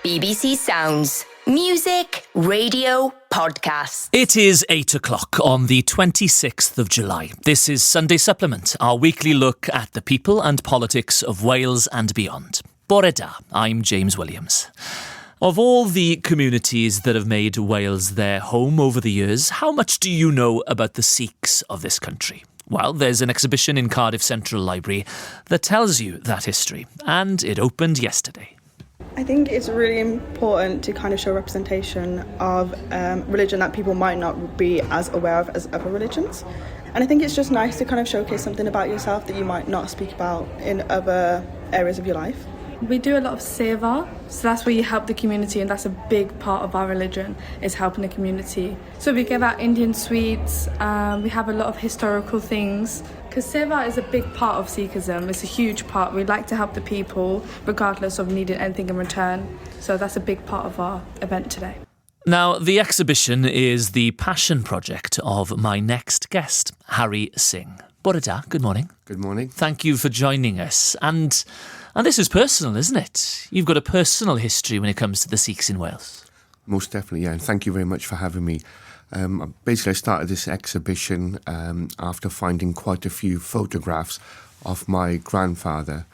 BBC Sounds. Music, radio, podcast. It is 8 o'clock on the 26th of July. This is Sunday Supplement, our weekly look at the people and politics of Wales and beyond. Bore da, I'm James Williams. Of all the communities that have made Wales their home over the years, how much do you know about the Sikhs of this country? Well, there's an exhibition in Cardiff Central Library that tells you that history, and it opened yesterday. I think it's really important to kind of show representation of religion that people might not be as aware of as other religions. And I think it's just nice to kind of showcase something about yourself that you might not speak about in other areas of your life. We do a lot of seva, so that's where you help the community, and that's a big part of our religion, is helping the community. So we give out Indian sweets, we have a lot of historical things, because seva is a big part of Sikhism. It's a huge part. We like to help the people regardless of needing anything in return, so that's a big part of our event today. Now, the exhibition is the passion project of my next guest, Harry Singh. Bore da, good morning. Good morning. Thank you for joining us. And this is personal, isn't it? You've got a personal history when it comes to the Sikhs in Wales. Most definitely, yeah. And thank you very much for having me. Basically, I started this exhibition after finding quite a few photographs of my grandfather.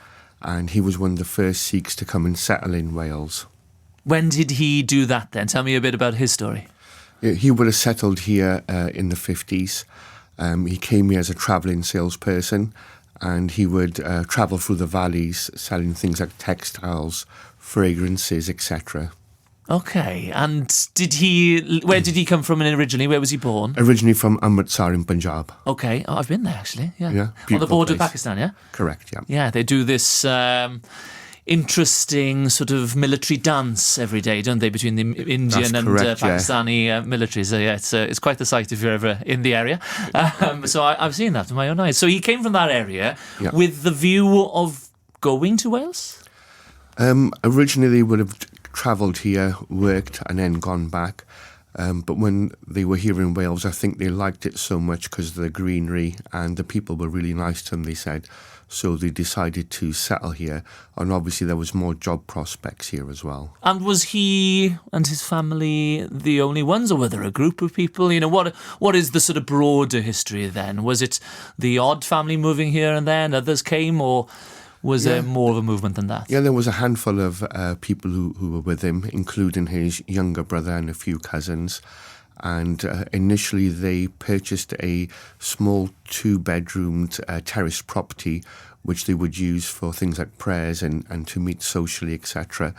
And he was one of the first Sikhs to come and settle in Wales. When did he do that then? Tell me a bit about his story. He would have settled here in the 50s. He came here as a travelling salesperson, and he would travel through the valleys selling things like textiles, fragrances, etc. Okay, and where did he come from originally? Where was he born? Originally from Amritsar in Punjab. Okay, I've been there actually, yeah. On the beautiful border place. of Pakistan, yeah? Correct, yeah. Yeah, they do this interesting sort of military dance every day, don't they, between the Indian and Pakistani military. So yeah, it's quite the sight if you're ever in the area. So I've seen that with my own eyes. So he came from that area with the view of going to Wales? Originally they would have travelled here, worked and then gone back. But when they were here in Wales, I think they liked it so much because of the greenery and the people were really nice to them, they said. So they decided to settle here. And obviously there was more job prospects here as well. And was he and his family the only ones, or were there a group of people? You know, what is the sort of broader history then? Was it the odd family moving here and then others came, or was there more of a movement than that? Yeah, there was a handful of people who were with him, including his younger brother and a few cousins. And initially they purchased a small 2-bedroomed terraced property which they would use for things like prayers and to meet socially, etc.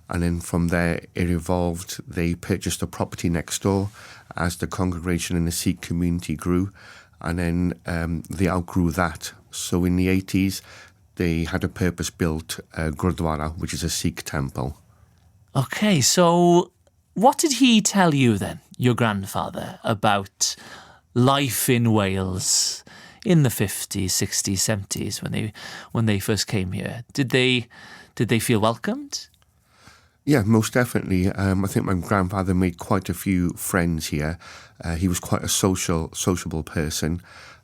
And then from there it evolved. They purchased a property next door as the congregation and the Sikh community grew. And then they outgrew that. So in the 80s they had a purpose-built Gurdwara, which is a Sikh temple. Okay, so what did he tell you then, your grandfather, about life in Wales in the 50s, 60s, 70s when they first came here? Did they feel welcomed? Yeah, most definitely. I think my grandfather made quite a few friends here. He was quite a sociable person.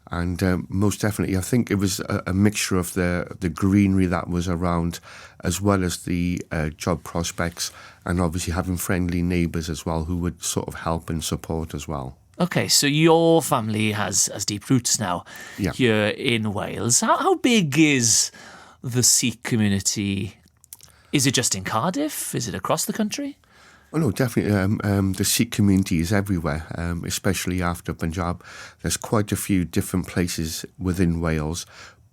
And most definitely, I think it was a mixture of the greenery that was around, as well as the job prospects, and obviously having friendly neighbours as well who would sort of help and support as well. Okay, so your family has deep roots now here in Wales. How big is the Sikh community? Is it just in Cardiff? Is it across the country? Oh no, definitely. The Sikh community is everywhere, especially after Punjab. There's quite a few different places within Wales,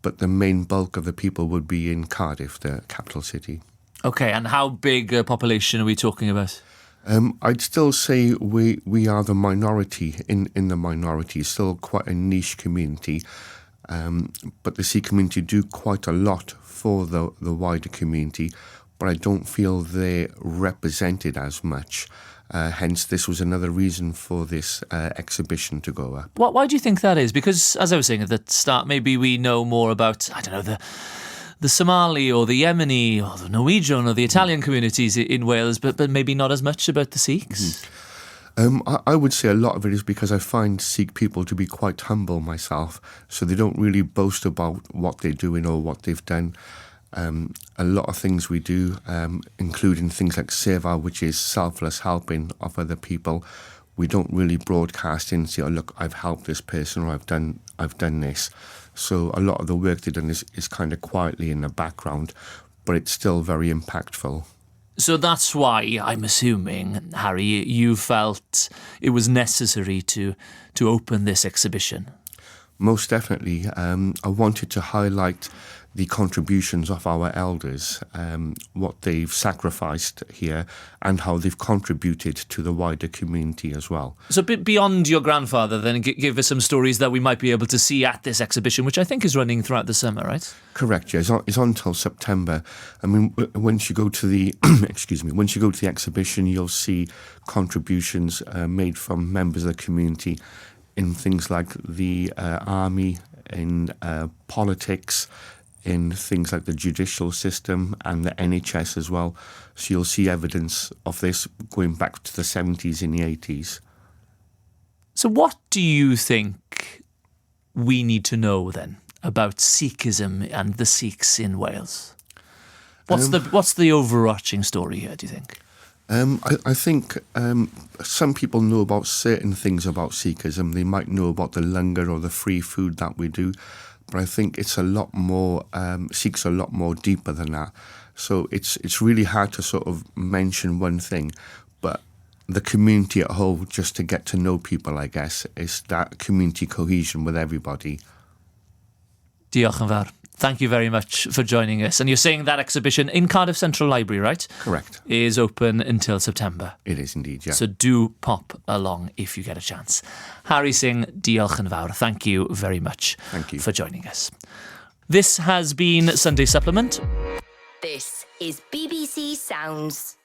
but the main bulk of the people would be in Cardiff, the capital city. Okay, and how big a population are we talking about? I'd still say we are the minority in the minority. It's still quite a niche community, but the Sikh community do quite a lot for the wider community. But I don't feel they're represented as much. Hence, this was another reason for this exhibition to go up. Why do you think that is? Because, as I was saying at the start, maybe we know more about, I don't know, the Somali or the Yemeni or the Norwegian or the Italian communities in Wales, but maybe not as much about the Sikhs? I would say a lot of it is because I find Sikh people to be quite humble myself. So they don't really boast about what they're doing or what they've done. A lot of things we do, including things like seva, which is selfless helping of other people. We don't really broadcast in and say, oh, look, I've helped this person or I've done this. So a lot of the work they've done is kind of quietly in the background, but it's still very impactful. So that's why, I'm assuming, Harry, you felt it was necessary to open this exhibition. Most definitely. I wanted to highlight the contributions of our elders, what they've sacrificed here and how they've contributed to the wider community as well. So beyond your grandfather, then, give us some stories that we might be able to see at this exhibition, which I think is running throughout the summer, right? Correct, yeah. It's on until September. I mean, once you go to the once you go to the exhibition, you'll see contributions made from members of the community in things like the army, in politics, in things like the judicial system and the NHS as well. So you'll see evidence of this going back to the 70s and the 80s. So what do you think we need to know then about Sikhism and the Sikhs in Wales? What's the overarching story here, do you think? I think some people know about certain things about Sikhism. They might know about the langar or the free food that we do, but I think it's a lot more, Sikhs are a lot more deeper than that. So it's really hard to sort of mention one thing, but the community at whole, just to get to know people, I guess, is that community cohesion with everybody. Diolch yn fawr. Thank you very much for joining us. And you're saying that exhibition in Cardiff Central Library, right? Correct. Is open until September. It is indeed, yeah. So do pop along if you get a chance. Harry Singh, diolch yn fawr. Thank you very much for joining us. This has been Sunday Supplement. This is BBC Sounds.